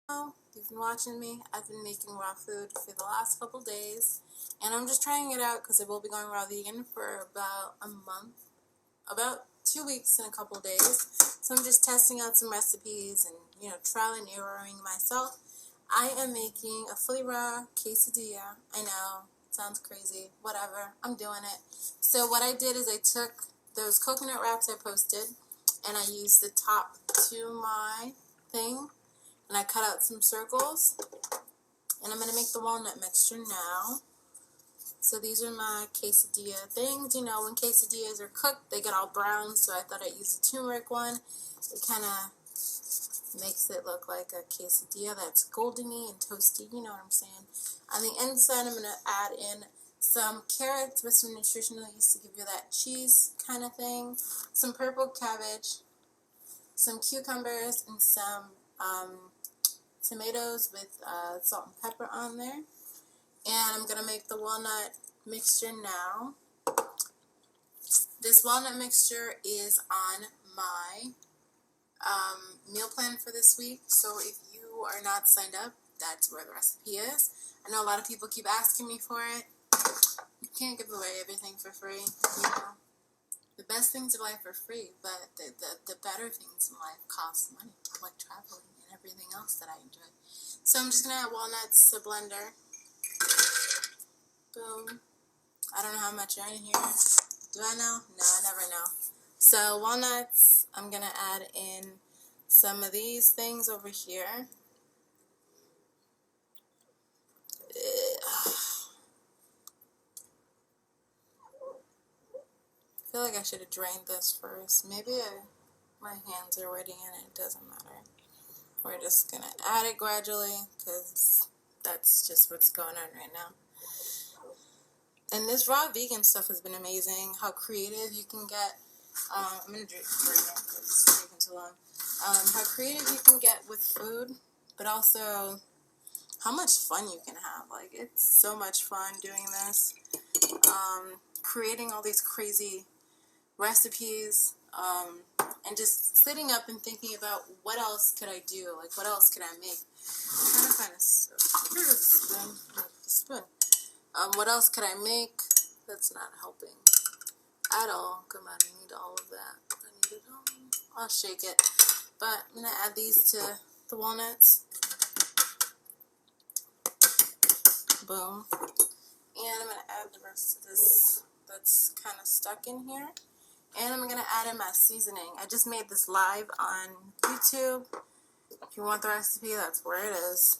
You've been watching me. I've been making raw food for the last couple days, and I'm just trying it out because I will be going raw vegan for about a month, about 2 weeks and a couple days. So I'm just testing out some recipes and, trial and erroring myself. I am making a fully raw quesadilla. I know, it sounds crazy. Whatever, I'm doing it. So what I did is I took those coconut wraps I posted, and I used the top to my thing, and I cut out some circles, and I'm going to make the walnut mixture now. So these are my quesadilla things. When quesadillas are cooked, they get all brown, so I thought I'd use the turmeric one. It kind of makes it look like a quesadilla that's goldeny and toasty, you know what I'm saying. On the inside, I'm going to add in some carrots with some nutritional yeast to give you that cheese kind of thing, some purple cabbage, some cucumbers, and some tomatoes with salt and pepper on there. And I'm going to make the walnut mixture now. This walnut mixture is on my meal plan for this week. So if you are not signed up, that's where the recipe is. I know a lot of people keep asking me for it. You can't give away everything for free. The best things in life are free, but the better things in life cost money, like traveling and everything else that I enjoy. So I'm just going to add walnuts to blender. Boom. I don't know how much are in here. Do I know? No, I never know. So walnuts, I'm going to add in some of these things over here. I feel like I should have drained this first. Maybe my hands are wetting and it doesn't matter. We're just going to add it gradually because that's just what's going on right now. And this raw vegan stuff has been amazing. How creative you can get. I'm going to drink it because it's taking too long. How creative you can get with food, but also how much fun you can have. Like, it's so much fun doing this. Creating all these crazy recipes, and just sitting up and thinking about what else could I do, like what else could I make. I'm trying to find a spoon. What else could I make? That's not helping at all. Come on, I need all of that. I need it all. I'll shake it. But I'm going to add these to the walnuts. Boom. And I'm going to add the rest of this that's kind of stuck in here. And I'm going to add in my seasoning. I just made this live on YouTube. If you want the recipe, that's where it is.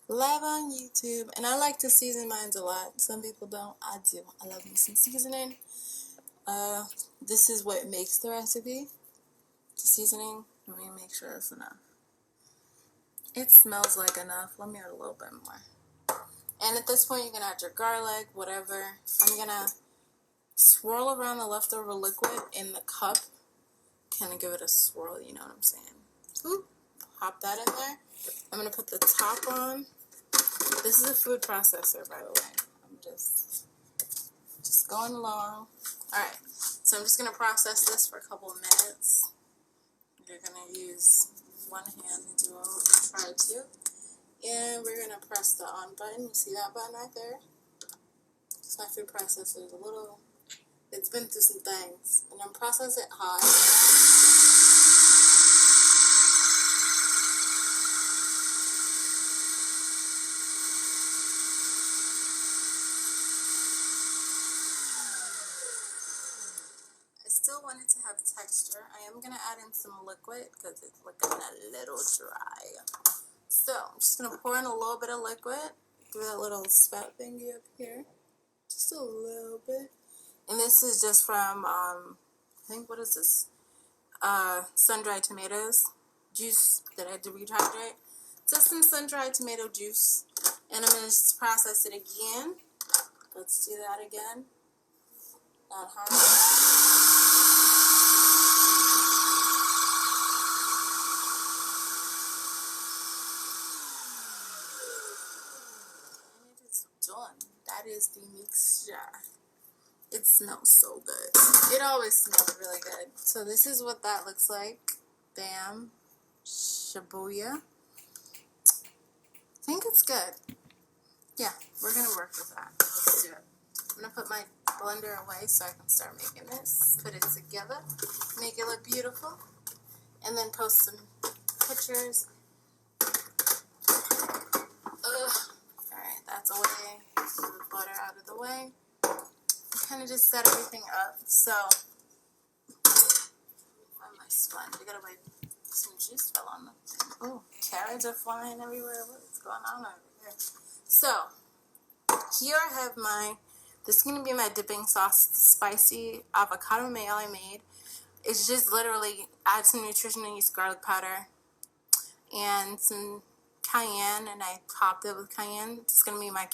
Live on YouTube. And I like to season mine a lot. Some people don't. I do. I love me some seasoning. This is what makes the recipe. The seasoning. Let me make sure it's enough. It smells like enough. Let me add a little bit more. And at this point, you can add your garlic, whatever. I'm going to swirl around the leftover liquid in the cup. Kind of give it a swirl, you know what I'm saying. Oop, pop that in there. I'm going to put the top on. This is a food processor, by the way. I'm just going along. Alright, so I'm just going to process this for a couple of minutes. You're going to use one hand to do it. Try to. And we're going to press the on button. You see that button right there? So my food processor is a little... It's been through some things. And I'm process it high. I still want it to have texture. I am going to add in some liquid because it's looking a little dry. So I'm just going to pour in a little bit of liquid through that little spout thingy up here. Just a little bit. And this is just from, I think, what is this? Sun-dried tomatoes juice that I had to rehydrate. Just some sun-dried tomato juice. And I'm going to just process it again. Let's do that again. Not hard. And it is done. That is the mixture. It smells so good. It always smells really good. So this is what that looks like. Bam. Shabuya. think it's good. Yeah, we're going to work with that. Let's do it. I'm going to put my blender away so I can start making this. Put it together. Make it look beautiful. And then post some pictures. Alright, that's away. Get the butter out of the way. Kind of just set everything up. So, find my sponge. I gotta wipe some juice fell on the thing. Oh, carrots are flying everywhere. What's going on over here? So, here I have this is going to be my dipping sauce, the spicy avocado mayo I made. It's just literally add some nutritional yeast garlic powder and some cayenne, and I topped it with cayenne. It's going to be my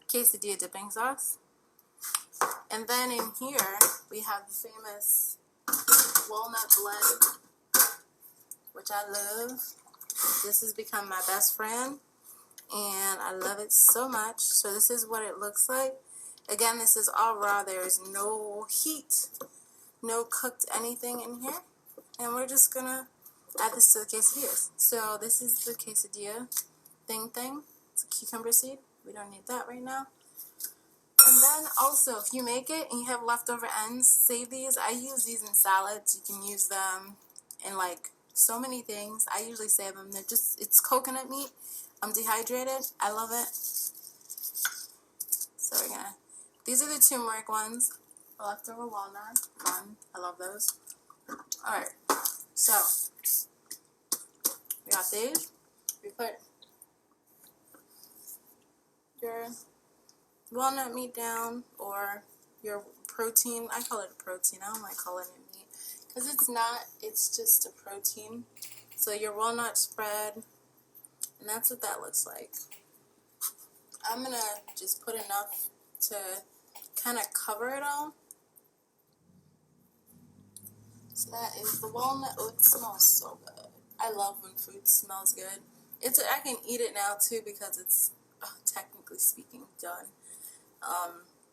quesadilla dipping sauce. And then in here, we have the famous walnut blend, which I love. This has become my best friend, and I love it so much. So this is what it looks like. Again, this is all raw. There is no heat, no cooked anything in here. And we're just going to add this to the quesadillas. So this is the quesadilla thing. It's a cucumber seed. We don't need that right now. And then also, if you make it and you have leftover ends, save these. I use these in salads. You can use them in like so many things. I usually save them. It's coconut meat. I'm dehydrated. I love it. So these are the turmeric ones. Leftover walnut. Fun. I love those. Alright. So, we got these. We put your walnut meat down, or your protein. I call it a protein. I don't like calling it meat because it's not. It's just a protein. So your walnut spread, and that's what that looks like. I'm gonna just put enough to kind of cover it all. So that is the walnut. Oh, it smells so good. I love when food smells good. I can eat it now too because it's technically speaking done.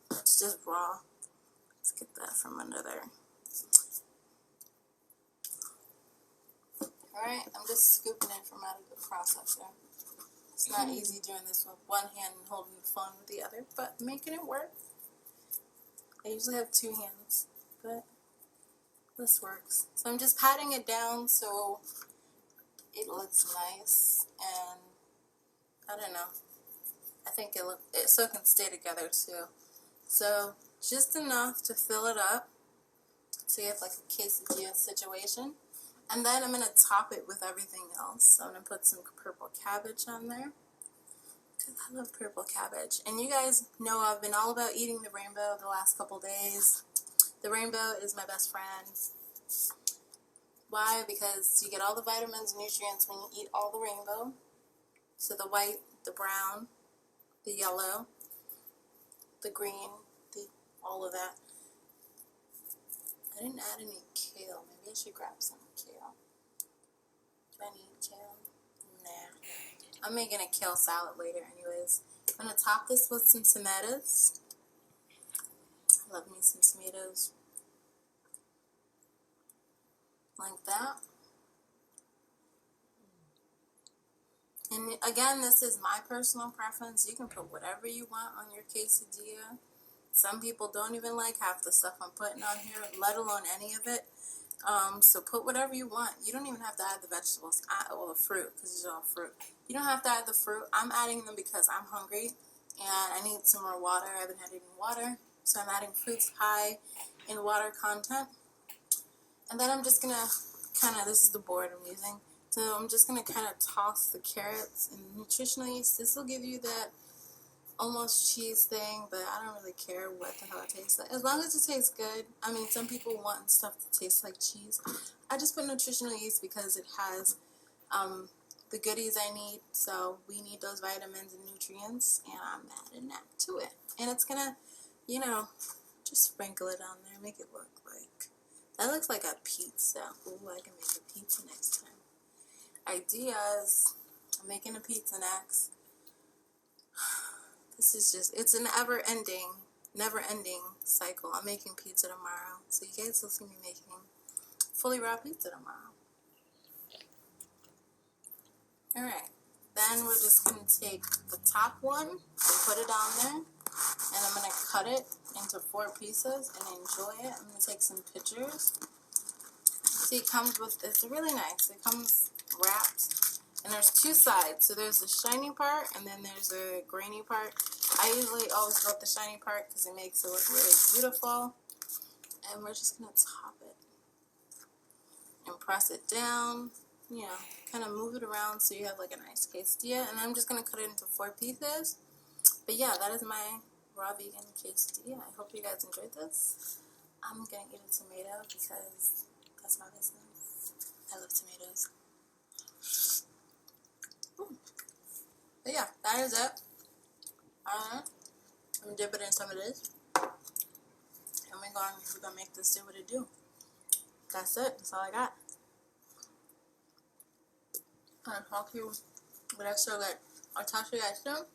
It's just raw. Let's get that from under there. Alright, I'm just scooping it from out of the processor. It's not easy doing this with one hand and holding the phone with the other, but making it work. I usually have two hands, but this works. So I'm just patting it down so it looks nice, and I don't know. I think so it can stay together too. So just enough to fill it up so you have like a quesadilla situation. And then I'm going to top it with everything else. So I'm going to put some purple cabbage on there, because I love purple cabbage. And you guys know I've been all about eating the rainbow the last couple days. The rainbow is my best friend. Why? Because you get all the vitamins and nutrients when you eat all the rainbow. So the white, the brown, the yellow, the green, all of that. I didn't add any kale. Maybe I should grab some kale. Do I need kale? Nah. I'm making a kale salad later anyways. I'm going to top this with some tomatoes. I love me some tomatoes. Like that. And again, this is my personal preference. You can put whatever you want on your quesadilla. Some people don't even like half the stuff I'm putting on here, let alone any of it. So put whatever you want. You don't even have to add the vegetables or the fruit, because it's all fruit. You don't have to add the fruit. I'm adding them because I'm hungry and I need some more water. I haven't had any water, so I'm adding fruits high in water content. And then I'm just going to this is the board I'm using. So I'm just going to kind of toss the carrots and nutritional yeast. This will give you that almost cheese thing, but I don't really care what the hell it tastes like. As long as it tastes good. I mean, some people want stuff that tastes like cheese. I just put nutritional yeast because it has the goodies I need. So we need those vitamins and nutrients, and I'm adding that to it. And it's going to, just sprinkle it on there, make it look like, that looks like a pizza. Ooh, I can make a pizza next time. Ideas. I'm making a pizza next. This is it's an never-ending cycle. I'm making pizza tomorrow, so you guys will see me making fully raw pizza tomorrow. then we're just going to take the top one and put it on there. And I'm going to cut it into 4 pieces and enjoy it. I'm going to take some pictures. See, it comes with, it's really nice. It comes wrapped. And there's 2 sides. So there's the shiny part and then there's a grainy part. I usually always go with the shiny part because it makes it look really beautiful. And we're just going to top it. And press it down. You know, kind of move it around so you have like a nice quesadilla. And I'm just going to cut it into 4 pieces. But yeah, that is my raw vegan quesadilla. I hope you guys enjoyed this. I'm going to eat a tomato because that's my business. I love tomatoes. But yeah, that is it. I'm going to dip it in some of this. And we're going to make this do what it do. That's it. That's all I got. I'm going to talk to you, but I still got, I'll talk to you guys soon.